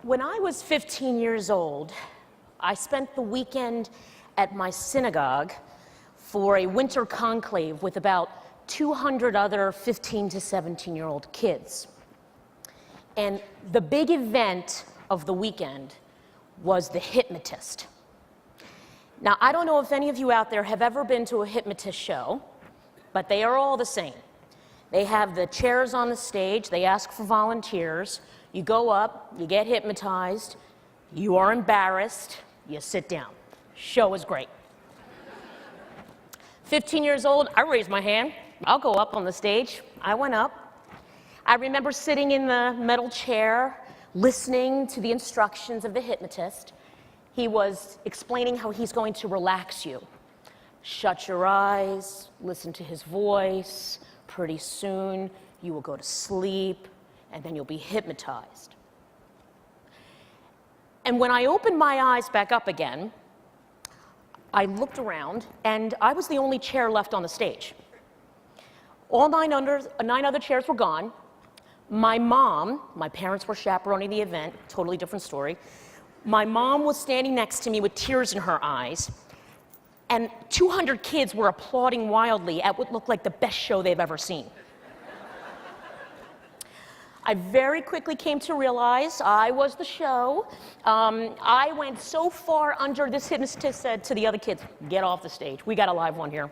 When I was 15 years old, I spent the weekend at my synagogue for a winter conclave with about 200 other 15 to 17-year-old kids. And the big event of the weekend was the hypnotist. Now, I don't know if any of you out there have ever been to a hypnotist show, but they are all the same. They have the chairs on the stage, they ask for volunteers, you go up, you get hypnotized, you are embarrassed, you sit down. Show is great. 15 years old, I raised my hand. I'll go up on the stage. I went up. I remember sitting in the metal chair, listening to the instructions of the hypnotist. He was explaining how he's going to relax you. Shut your eyes, listen to his voice. Pretty soon, you will go to sleep, and then you'll be hypnotized. And when I opened my eyes back up again, I looked around, and I was the only chair left on the stage. All nine other chairs were gone. My mom, my parents were chaperoning the event, totally different story. My mom was standing next to me with tears in her eyes, and 200 kids were applauding wildly at what looked like the best show they've ever seen. I very quickly came to realize I was the show. I went so far under, this hypnotist said to the other kids, "Get off the stage. We got a live one here."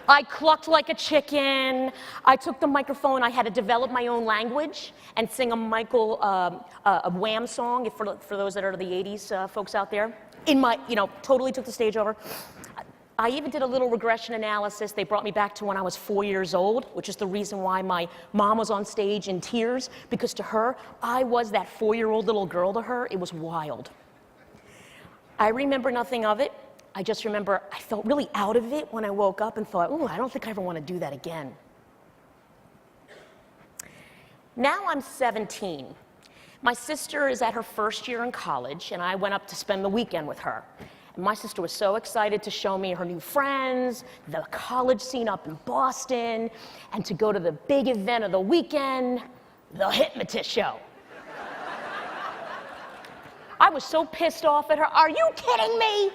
I clucked like a chicken. I took the microphone. I had to develop my own language and sing a Wham song, for those that are the 80s folks out there. Totally took the stage over. I even did a little regression analysis. They brought me back to when I was 4 years old, which is the reason why my mom was on stage in tears, because to her, I was that 4-year-old little girl to her. It was wild. I remember nothing of it. I just remember I felt really out of it when I woke up and thought, "Ooh, I don't think I ever want to do that again." Now I'm 17. My sister is at her first year in college, and I went up to spend the weekend with her. And my sister was so excited to show me her new friends, the college scene up in Boston, and to go to the big event of the weekend, the hypnotist show. I was so pissed off at her. "Are you kidding me?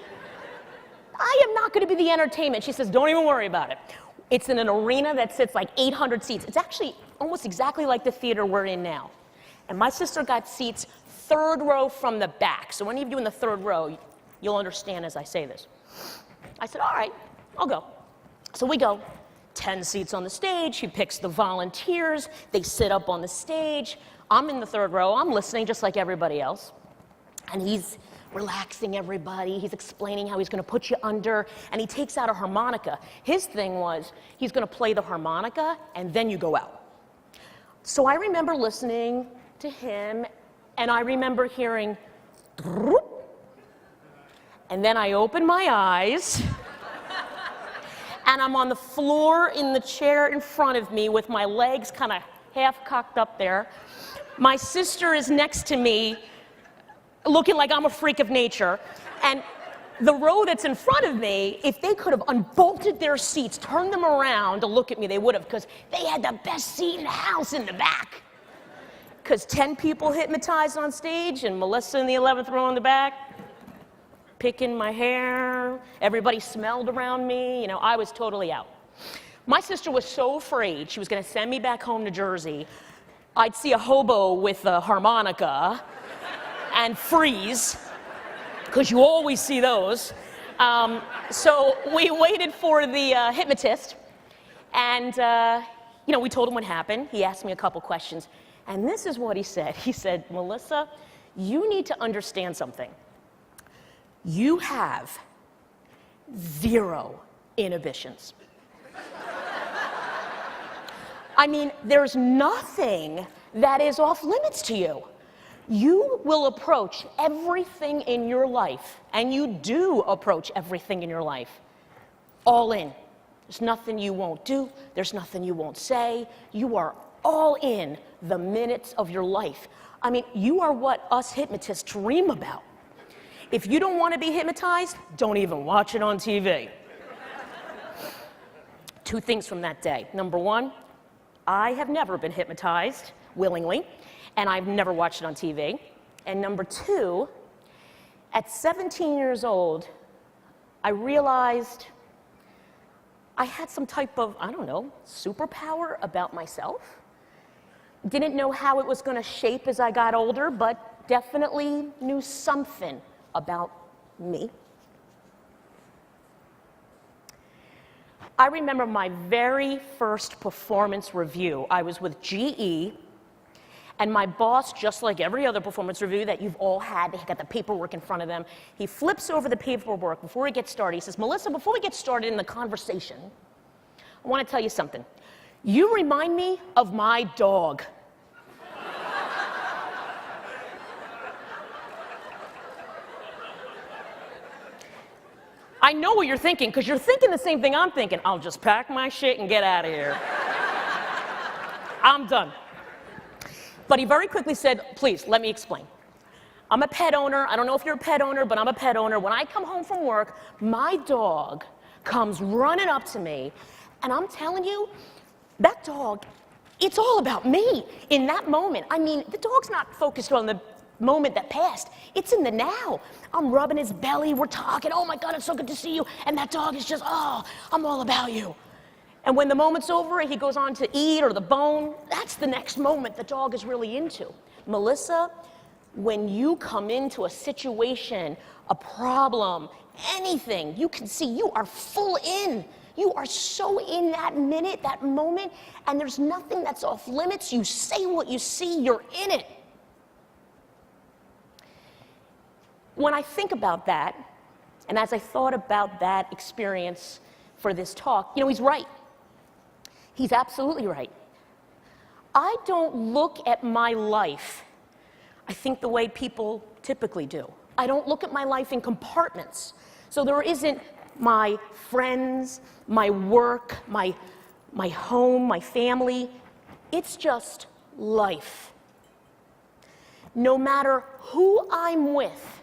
I am not going to be the entertainment." She says, "Don't even worry about it. It's in an arena that sits like 800 seats. It's actually almost exactly like the theater we're in now." And my sister got seats third row from the back. So any of you in the third row, you'll understand as I say this. I said, "All right, I'll go." So we go. 10 seats on the stage. She picks the volunteers. They sit up on the stage. I'm in the third row. I'm listening just like everybody else. And he's relaxing everybody. He's explaining how he's going to put you under. And he takes out a harmonica. His thing was he's going to play the harmonica, and then you go out. So I remember listening to him, and I remember hearing, and then I opened my eyes, and I'm on the floor in the chair in front of me with my legs kind of half cocked up there. My sister is next to me, looking like I'm a freak of nature, and the row that's in front of me, if they could have unbolted their seats, turned them around to look at me, they would have, because they had the best seat in the house in the back. Because 10 people hypnotized on stage, and Melissa in the 11th row in the back, picking my hair. Everybody smelled around me. I was totally out. My sister was so afraid she was going to send me back home to Jersey. I'd see a hobo with a harmonica and freeze, because you always see those. So we waited for the hypnotist, and we told him what happened. He asked me a couple questions, and this is what he said. He said, "Melissa, you need to understand something. You have 0 inhibitions." I mean, there's nothing that is off limits to you. You will approach everything in your life, and you do approach everything in your life, all in. There's nothing you won't do. There's nothing you won't say. You are all in the minutes of your life. I mean, you are what us hypnotists dream about. If you don't want to be hypnotized, don't even watch it on TV. 2 things from that day. Number 1, I have never been hypnotized willingly. and I've never watched it on TV. And number two, at 17 years old, I realized I had some type of, I don't know, superpower about myself. Didn't know how it was going to shape as I got older, but definitely knew something about me. I remember my very first performance review. I was with GE, and my boss, just like every other performance review that you've all had, they got the paperwork in front of them. He flips over the paperwork before we get started. He says, Melissa, before we get started in the conversation, I want to tell you something. You remind me of my dog. I know what you're thinking, because you're thinking the same thing I'm thinking. I'll just pack my shit and get out of here. I'm done. But he very quickly said, please, let me explain. I'm a pet owner. I don't know if you're a pet owner, but I'm a pet owner. When I come home from work, my dog comes running up to me, and I'm telling you, that dog, it's all about me in that moment. I mean, the dog's not focused on the moment that passed. It's in the now. I'm rubbing his belly. We're talking. Oh, my God, it's so good to see you. And that dog is just, oh, I'm all about you. And when the moment's over and he goes on to eat or the bone, that's the next moment the dog is really into. Melissa, when you come into a situation, a problem, anything, you can see you are full in. You are so in that minute, that moment, and there's nothing that's off limits. You say what you see, you're in it. When I think about that, and as I thought about that experience for this talk, you know, he's right. He's absolutely right. I don't look at my life, I think, the way people typically do. I don't look at my life in compartments. So there isn't my friends, my work, my home, my family. It's just life. No matter who I'm with,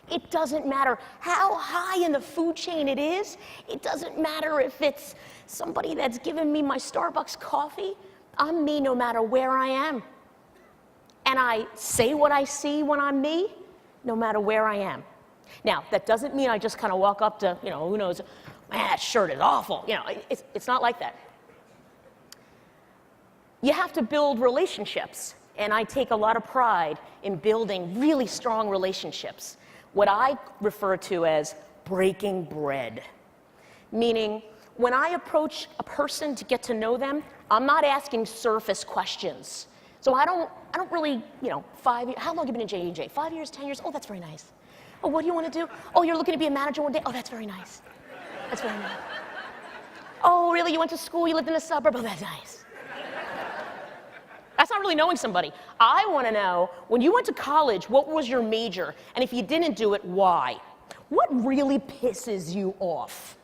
it doesn't matter how high in the food chain it is. It doesn't matter if it's somebody that's giving me my Starbucks coffee. I'm me no matter where I am. And I say what I see when I'm me, no matter where I am. Now, that doesn't mean I just kind of walk up to, you know, who knows, man, that shirt is awful. You know, it's not like that. You have to build relationships. And I take a lot of pride in building really strong relationships. What I refer to as breaking bread. Meaning, when I approach a person to get to know them, I'm not asking surface questions. So I don't really, you know, how long have you been in J&J? 5 years, 10 years? Oh, that's very nice. Oh, what do you want to do? Oh, you're looking to be a manager one day? Oh, that's very nice. That's very nice. Oh, really? You went to school? You lived in a suburb? Oh, that's nice. That's not really knowing somebody. I want to know, when you went to college, what was your major? And if you didn't do it, why? What really pisses you off?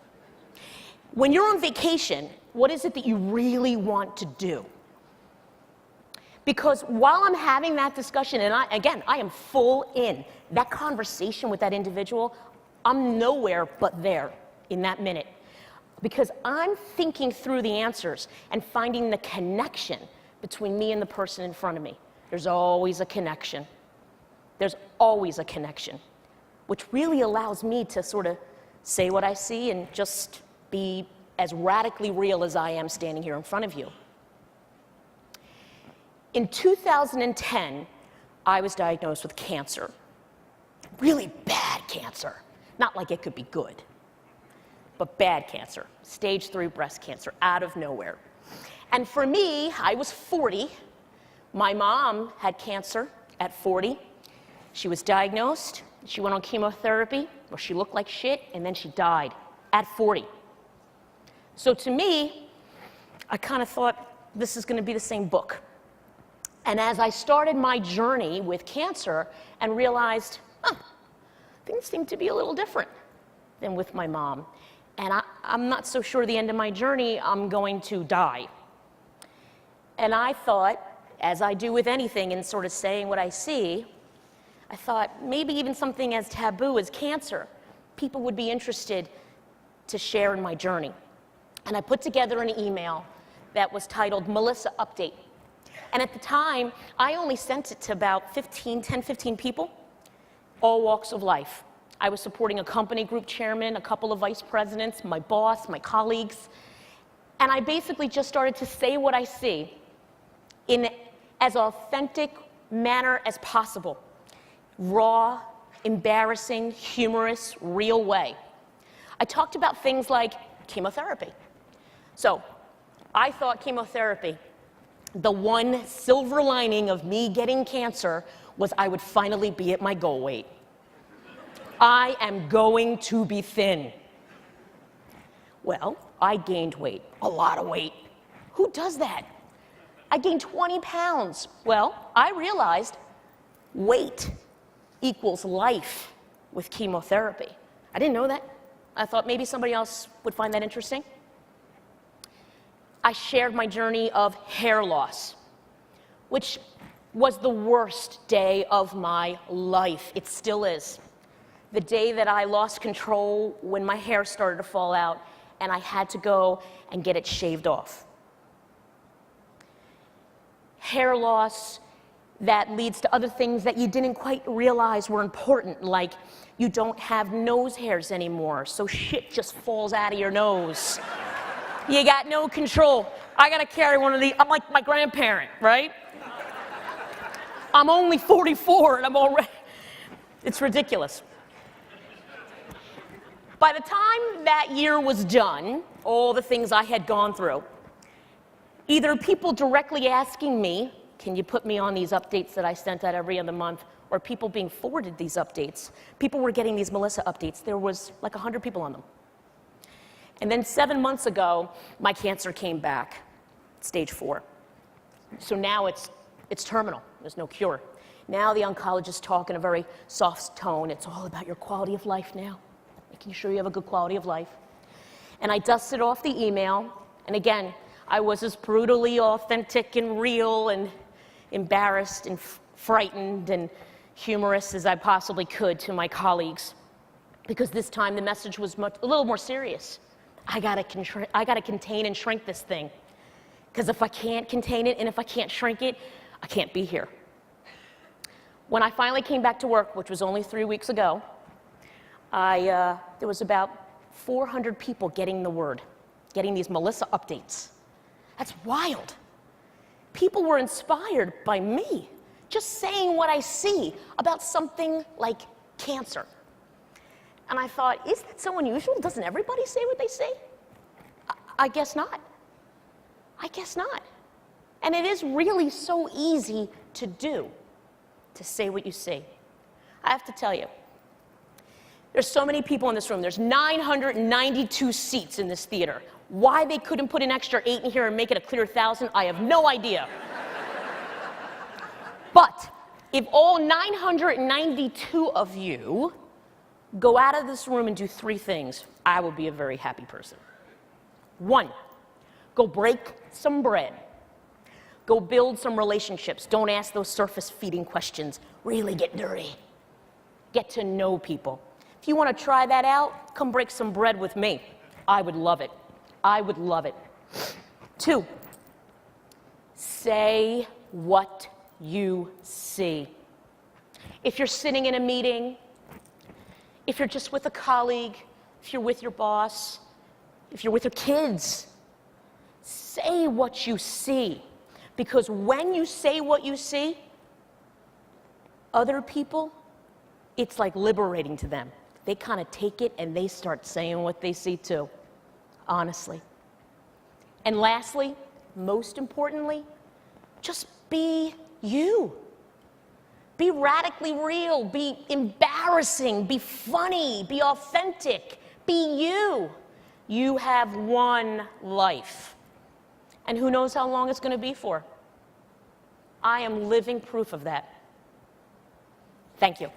When you're on vacation, what is it that you really want to do? Because while I'm having that discussion, and I am full in, that conversation with that individual, I'm nowhere but there in that minute. Because I'm thinking through the answers and finding the connection between me and the person in front of me. There's always a connection. There's always a connection, which really allows me to sort of say what I see and just be as radically real as I am standing here in front of you. In 2010, I was diagnosed with cancer. Really bad cancer. Not like it could be good, but bad cancer. Stage 3 breast cancer, out of nowhere. And for me, I was 40. My mom had cancer at 40. She was diagnosed. She went on chemotherapy, where she looked like shit, and then she died at 40. So to me, I kind of thought, this is going to be the same book. And as I started my journey with cancer and realized, things seem to be a little different than with my mom. And I'm not so sure the end of my journey, I'm going to die. And I thought, as I do with anything in sort of saying what I see, I thought maybe even something as taboo as cancer, people would be interested to share in my journey. And I put together an email that was titled Melissa Update. And at the time, I only sent it to about 10, 15 people, all walks of life. I was supporting a company group chairman, a couple of vice presidents, my boss, my colleagues, and I basically just started to say what I see in as authentic manner as possible. Raw, embarrassing, humorous, real way. I talked about things like chemotherapy. So, I thought chemotherapy, the one silver lining of me getting cancer, was I would finally be at my goal weight. I am going to be thin. Well, I gained weight, a lot of weight. Who does that? I gained 20 pounds. Well, I realized weight equals life with chemotherapy. I didn't know that. I thought maybe somebody else would find that interesting. I shared my journey of hair loss, which was the worst day of my life. It still is. The day that I lost control when my hair started to fall out and I had to go and get it shaved off. Hair loss that leads to other things that you didn't quite realize were important, like you don't have nose hairs anymore, so shit just falls out of your nose. You got no control. I gotta carry one of these. I'm like my grandparent, right? I'm only 44 and I'm already, it's ridiculous. By the time that year was done, all the things I had gone through, either people directly asking me, can you put me on these updates that I sent out every other month, or people being forwarded these updates. People were getting these Melissa updates. There was like 100 people on them. And then 7 months ago, my cancer came back, stage 4. So now it's terminal. There's no cure. Now the oncologists talk in a very soft tone. It's all about your quality of life now, making sure you have a good quality of life. And I dusted off the email, and again, I was as brutally authentic and real and embarrassed and frightened and humorous as I possibly could to my colleagues, because this time the message was a little more serious. I gotta contain and shrink this thing, because if I can't contain it and if I can't shrink it, I can't be here. When I finally came back to work, which was only 3 weeks ago, there was about 400 people getting the word, getting these Melissa updates. That's wild. People were inspired by me, just saying what I see about something like cancer. And I thought, is that so unusual? Doesn't everybody say what they see? I guess not. I guess not. And it is really so easy to do, to say what you see. I have to tell you, there's so many people in this room. There's 992 seats in this theater. Why they couldn't put an extra 8 in here and make it a clear 1,000, I have no idea. But if all 992 of you go out of this room and do 3 things, I will be a very happy person. 1, go break some bread. Go build some relationships. Don't ask those surface-feeding questions. Really get dirty. Get to know people. If you want to try that out, come break some bread with me. I would love it. I would love it. 2, say what you see. If you're sitting in a meeting, if you're just with a colleague, if you're with your boss, if you're with your kids, say what you see. Because when you say what you see, other people, it's like liberating to them. They kind of take it and they start saying what they see too, honestly. And lastly, most importantly, just be you. Be radically real, be embarrassing, be funny, be authentic, be you. You have one life. And who knows how long it's going to be for? I am living proof of that. Thank you.